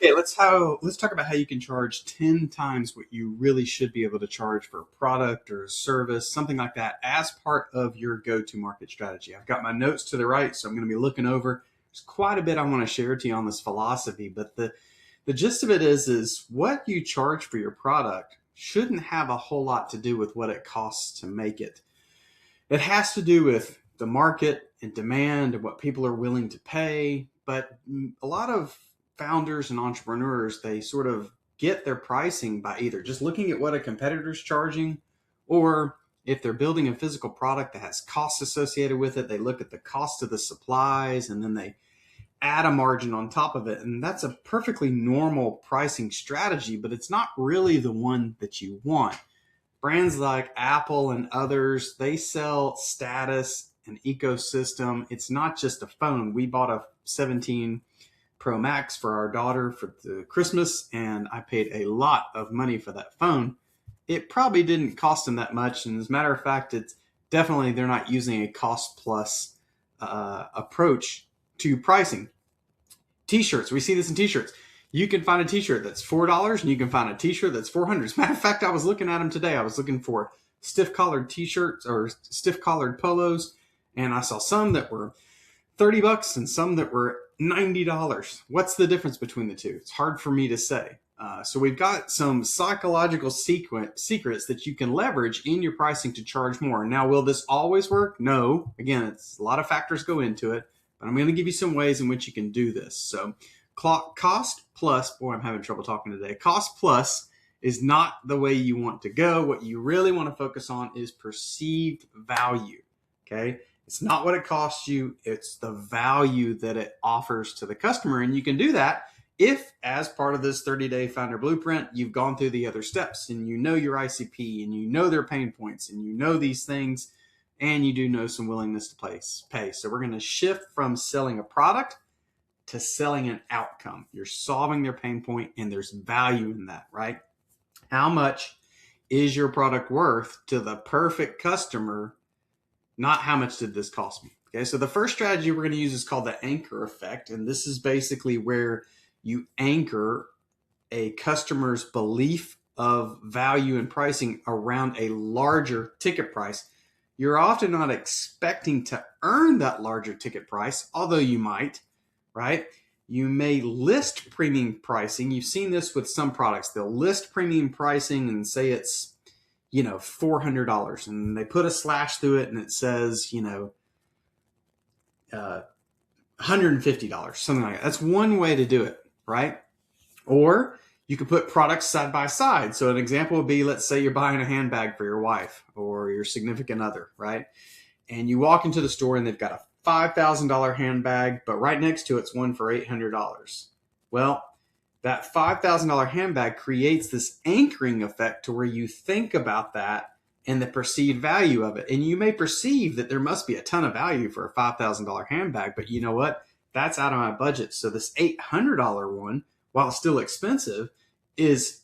Okay, let's talk about how you can charge 10 times what you really should be able to charge for a product or a service, something like that, as part of your go-to market strategy. I've got my notes to the right, so I'm going to be looking over. There's quite a bit I want to share to you on this philosophy, but the gist of it is what you charge for your product shouldn't have a whole lot to do with what it costs to make it. It has to do with the market and demand and what people are willing to pay. But a lot of founders and entrepreneurs, they sort of get their pricing by either just looking at what a competitor's charging, or if they're building a physical product that has costs associated with it, they look at the cost of the supplies and then they add a margin on top of it. And that's a perfectly normal pricing strategy, but it's not really the one that you want. Brands like Apple and others, they sell status and ecosystem. It's not just a phone. We bought a 17 Pro Max for our daughter for the Christmas, and I paid a lot of money for that phone. It probably didn't cost them that much, and as a matter of fact, it's definitely they're not using a cost plus approach to pricing. T-shirts, we see this in T-shirts. You can find a T-shirt that's $4, and you can find a T-shirt that's $400. As a matter of fact, I was looking at them today. I was looking for stiff collared T-shirts or stiff collared polos, and I saw some that were $30 and some that were $90. What's the difference between the two? It's hard for me to say. So we've got some psychological secrets that you can leverage in your pricing to charge more. Now, will this always work? No. Again, it's a lot of factors go into it, but I'm going to give you some ways in which you can do this. So cost plus, boy, I'm having trouble talking today. Cost plus is not the way you want to go. What you really want to focus on is perceived value. Okay. It's not what it costs you. It's the value that it offers to the customer. And you can do that if, as part of this 30-day founder blueprint, you've gone through the other steps and you know your ICP and you know their pain points and you know these things and you do know some willingness to pay. So we're going to shift from selling a product to selling an outcome. You're solving their pain point and there's value in that, right? How much is your product worth to the perfect customer? Not how much did this cost me? Okay, so the first strategy we're going to use is called the anchor effect. And this is basically where you anchor a customer's belief of value and pricing around a larger ticket price. You're often not expecting to earn that larger ticket price, although you might, right? You may list premium pricing. You've seen this with some products. They'll list premium pricing and say it's, $400, and they put a slash through it and it says, $150, something like that. That's one way to do it, right? Or you could put products side by side. So an example would be, let's say you're buying a handbag for your wife or your significant other, right? And you walk into the store and they've got a $5,000 handbag, but right next to it's one for $800. Well, that $5,000 handbag creates this anchoring effect to where you think about that and the perceived value of it. And you may perceive that there must be a ton of value for a $5,000 handbag, but you know what? That's out of my budget. So this $800 one, while still expensive, is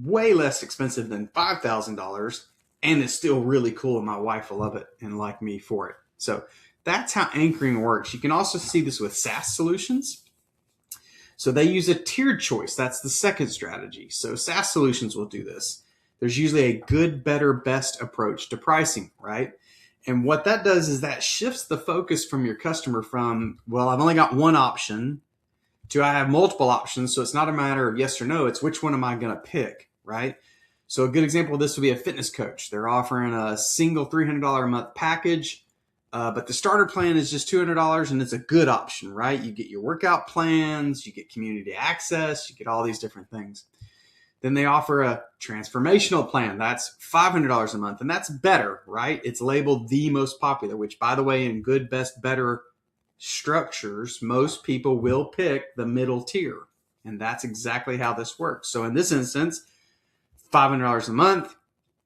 way less expensive than $5,000 and it's still really cool. And my wife will love it and like me for it. So that's how anchoring works. You can also see this with SaaS solutions. So they use a tiered choice. That's the second strategy. So SaaS solutions will do this. There's usually a good, better, best approach to pricing, right? And what that does is that shifts the focus from your customer from, well, I've only got one option to I have multiple options. So it's not a matter of yes or no. It's which one am I going to pick, right? So a good example of this would be a fitness coach. They're offering a single $300 a month package. But the starter plan is just $200 and it's a good option, right? You get your workout plans, you get community access, you get all these different things. Then they offer a transformational plan. That's $500 a month and that's better, right? It's labeled the most popular, which by the way, in good, best, better structures, most people will pick the middle tier. And that's exactly how this works. So in this instance, $500 a month.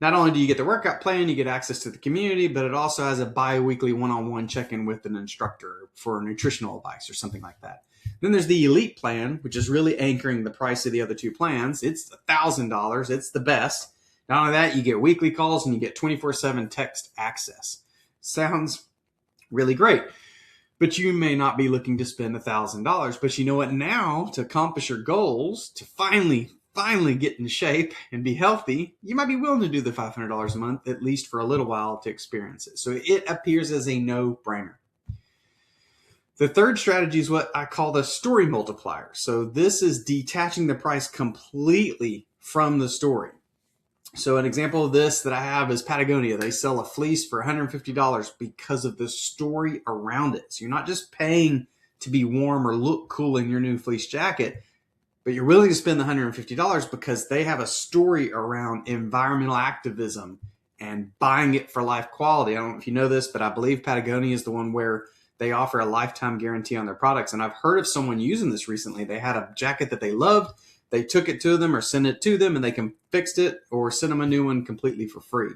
Not only do you get the workout plan, you get access to the community, but it also has a bi-weekly one-on-one check-in with an instructor for nutritional advice or something like that. Then there's the elite plan, which is really anchoring the price of the other two plans. It's $1,000. It's the best. Not only that, you get weekly calls and you get 24/7 text access. Sounds really great. But you may not be looking to spend $1,000. But you know what? Now, to accomplish your goals, to finally get in shape and be healthy, you might be willing to do the $500 a month, at least for a little while, to experience it. So it appears as a no-brainer. The third strategy is what I call the story multiplier. So this is detaching the price completely from the story. So an example of this that I have is Patagonia. They sell a fleece for $150 because of the story around it. So you're not just paying to be warm or look cool in your new fleece jacket, but you're willing to spend the $150 because they have a story around environmental activism and buying it for life quality. I don't know if you know this, but I believe Patagonia is the one where they offer a lifetime guarantee on their products. And I've heard of someone using this recently. They had a jacket that they loved. They took it to them or sent it to them and they can fix it or send them a new one completely for free.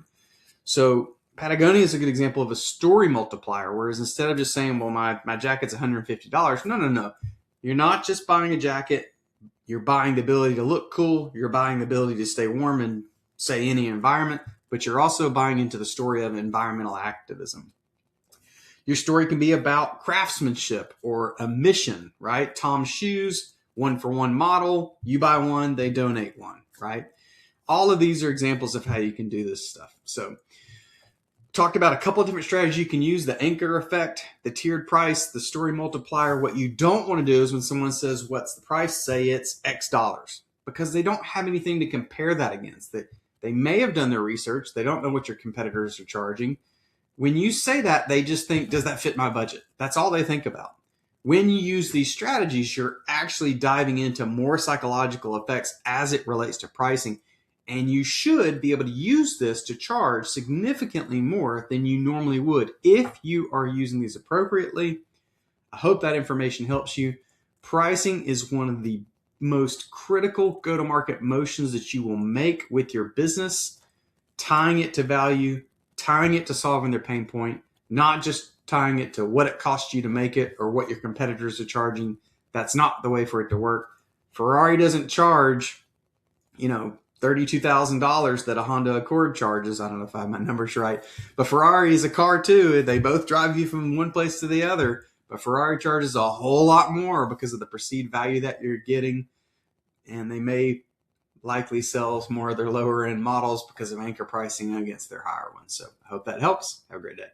So Patagonia is a good example of a story multiplier, whereas instead of just saying, well, my jacket's $150, no. You're not just buying a jacket. You're buying the ability to look cool. You're buying the ability to stay warm in, say, any environment, but you're also buying into the story of environmental activism. Your story can be about craftsmanship or a mission, right? Tom's shoes, 1-for-1 model. You buy one, they donate one, right? All of these are examples of how you can do this stuff. So talked about a couple of different strategies you can use: the anchor effect, the tiered price, the story multiplier. What you don't want to do is when someone says, what's the price? Say it's X dollars, because they don't have anything to compare that against. They may have done their research. They don't know what your competitors are charging. When you say that, they just think, does that fit my budget? That's all they think about. When you use these strategies, you're actually diving into more psychological effects as it relates to pricing. And you should be able to use this to charge significantly more than you normally would if you are using these appropriately. I hope that information helps you. Pricing is one of the most critical go-to-market motions that you will make with your business, tying it to value, tying it to solving their pain point, not just tying it to what it costs you to make it or what your competitors are charging. That's not the way for it to work. Ferrari doesn't charge, $32,000 that a Honda Accord charges. I don't know if I have my numbers right, but Ferrari is a car too. They both drive you from one place to the other, but Ferrari charges a whole lot more because of the perceived value that you're getting. And they may likely sell more of their lower end models because of anchor pricing against their higher ones. So I hope that helps. Have a great day.